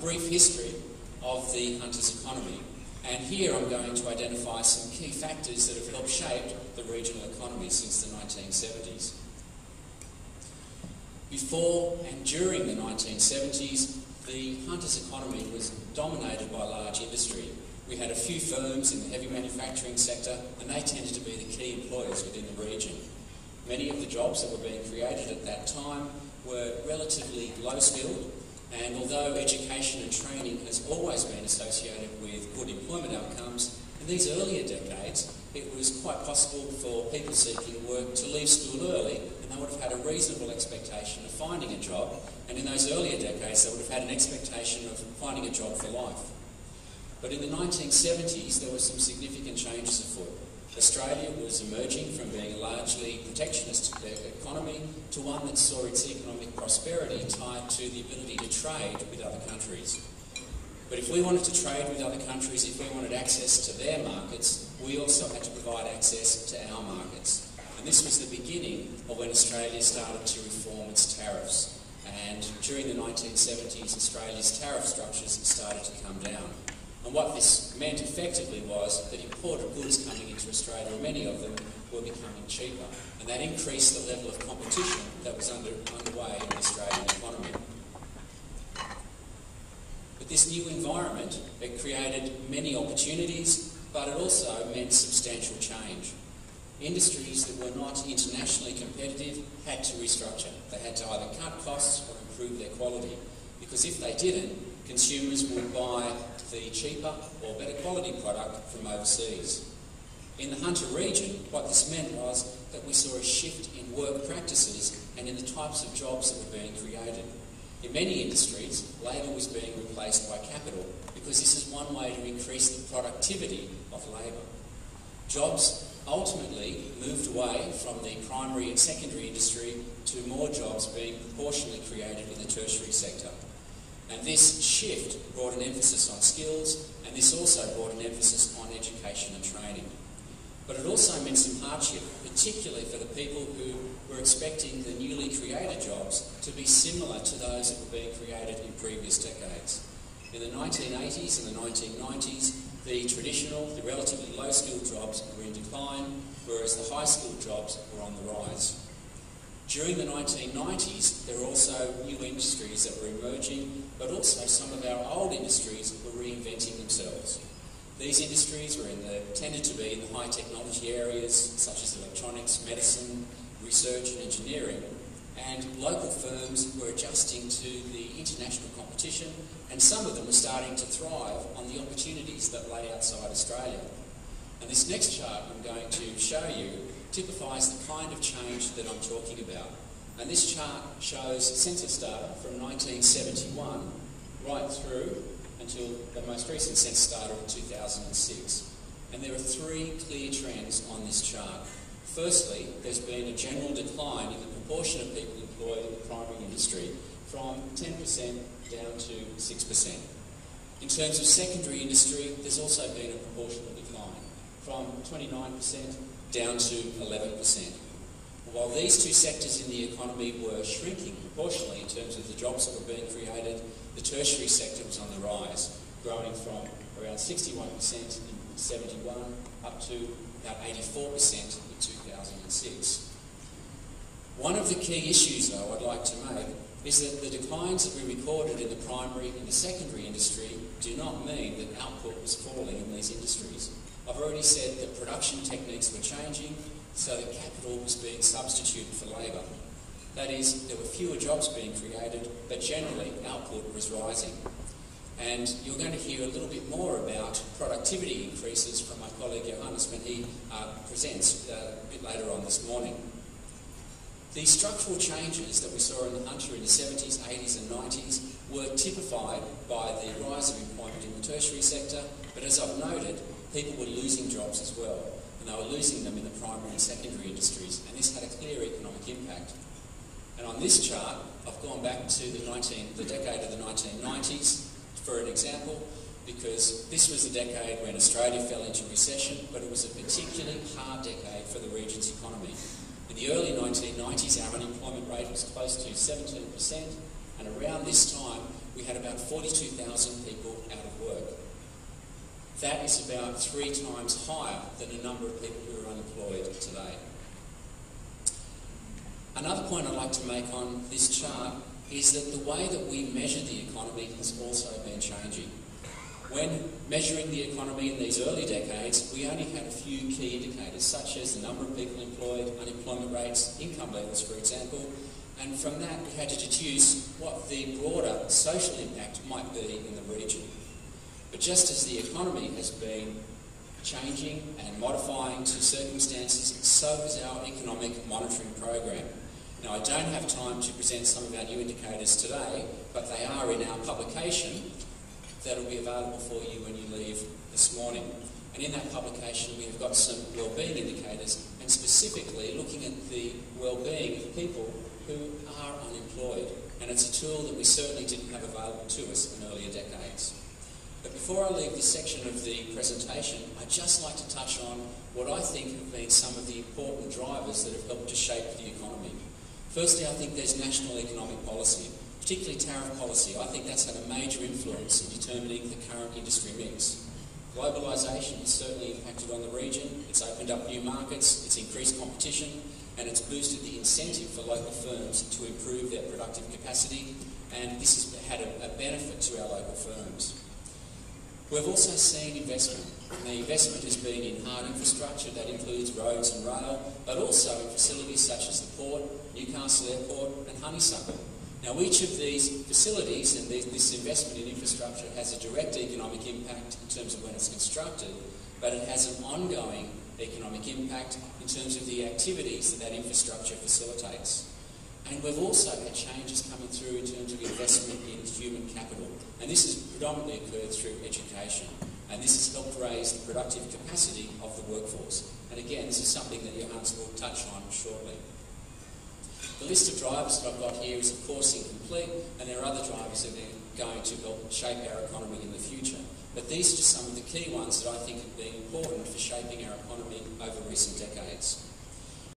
brief history of the hunters' economy. And here I'm going to identify some key factors that have helped shape the regional economy since the 1970s. Before and during the 1970s, the hunters' economy was dominated by large industry. We had a few firms in the heavy manufacturing sector, and they tended to be the key employers within the region. Many of the jobs that were being created at that time were relatively low-skilled, and although education and training has always been associated with good employment outcomes, in these earlier decades it was quite possible for people seeking work to leave school early, and they would have had a reasonable expectation of finding a job, and in those earlier decades they would have had an expectation of finding a job for life. But in the 1970s there were some significant changes afoot. Australia was emerging from being a largely protectionist economy to one that saw its economic prosperity tied to the ability to trade with other countries. But if we wanted to trade with other countries, if we wanted access to their markets, we also had to provide access to our markets. And this was the beginning of when Australia started to reform its tariffs. And during the 1970s, Australia's tariff structures started to come down. And what this meant effectively was that imported goods coming into Australia, many of them, were becoming cheaper. And that increased the level of competition that was underway in the Australian economy. But this new environment, it created many opportunities, but it also meant substantial change. Industries that were not internationally competitive had to restructure. They had to either cut costs or improve their quality, because if they didn't, consumers would buy the cheaper or better quality product from overseas. In the Hunter region, what this meant was that we saw a shift in work practices and in the types of jobs that were being created. In many industries, labour was being replaced by capital, because this is one way to increase the productivity of labour. Jobs ultimately moved away from the primary and secondary industry to more jobs being proportionally created in the tertiary sector. And this shift brought an emphasis on skills, and this also brought an emphasis on education and training. But it also meant some hardship, particularly for the people who were expecting the newly created jobs to be similar to those that were being created in previous decades. In the 1980s and the 1990s, the traditional, the relatively low-skilled jobs were in decline, whereas the high-skilled jobs were on the rise. During the 1990s, there were also new industries that were emerging, but also some of our old industries were reinventing themselves. These industries tended to be in the high technology areas, such as electronics, medicine, research and engineering, and local firms were adjusting to the international competition, and some of them were starting to thrive on the opportunities that lay outside Australia. And this next chart I'm going to show you typifies the kind of change that I'm talking about. And this chart shows census data from 1971 right through until the most recent census data of 2006. And there are three clear trends on this chart. Firstly, there's been a general decline in the proportion of people employed in the primary industry from 10% down to 6%. In terms of secondary industry, there's also been a proportional decline from 29% down to 11%. While these two sectors in the economy were shrinking proportionally in terms of the jobs that were being created, the tertiary sector was on the rise, growing from around 61% in 71 up to about 84% in 2006. One of the key issues, though, I'd like to make is that the declines that we recorded in the primary and the secondary industry do not mean that output was falling in these industries. I've already said that production techniques were changing so that capital was being substituted for labour. That is, there were fewer jobs being created, but generally output was rising. And you're going to hear a little bit more about productivity increases from my colleague Johannes when he presents a bit later on this morning. The structural changes that we saw in the Hunter in the 70s, 80s and 90s were typified by the rise of employment in the tertiary sector, but as I've noted, people were losing jobs as well, and they were losing them in the primary and secondary industries, and this had a clear economic impact. And on this chart, I've gone back to the decade of the 1990s for an example, because this was the decade when Australia fell into recession, but it was a particularly hard decade for the region's economy. In the early 1990s, our unemployment rate was close to 17%, and around this time, we had about 42,000 people out of work. That is about 3 times higher than the number of people who are unemployed today. Another point I'd like to make on this chart is that the way that we measure the economy has also been changing. When measuring the economy in these early decades, we only had a few key indicators, such as the number of people employed, unemployment rates, income levels, for example, and from that we had to deduce what the broader social impact might be in the region. But just as the economy has been changing and modifying to circumstances, so has our economic monitoring program. Now, I don't have time to present some of our new indicators today, but they are in our publication that will be available for you when you leave this morning. And in that publication we have got some wellbeing indicators, and specifically looking at the wellbeing of people who are unemployed. And it's a tool that we certainly didn't have available to us in earlier decades. But before I leave this section of the presentation, I'd just like to touch on what I think have been some of the important drivers that have helped to shape the economy. Firstly, I think there's national economic policy, particularly tariff policy. I think that's had a major influence in determining the current industry mix. Globalisation has certainly impacted on the region. It's opened up new markets, it's increased competition, and it's boosted the incentive for local firms to improve their productive capacity, and this has had a benefit to our local firms. We've also seen investment. And the investment has been in hard infrastructure, that includes roads and rail, but also in facilities such as the port, Newcastle Airport and Honeysuckle. Now, each of these facilities and this investment in infrastructure has a direct economic impact in terms of when it's constructed, but it has an ongoing economic impact in terms of the activities that infrastructure facilitates. And we've also had changes coming through in terms of investment in human capital. And this has predominantly occurred through education. And this has helped raise the productive capacity of the workforce. And again, this is something that Johannes will touch on shortly. The list of drivers that I've got here is of course incomplete, and there are other drivers that are going to help shape our economy in the future. But these are just some of the key ones that I think have been important for shaping our economy over recent decades.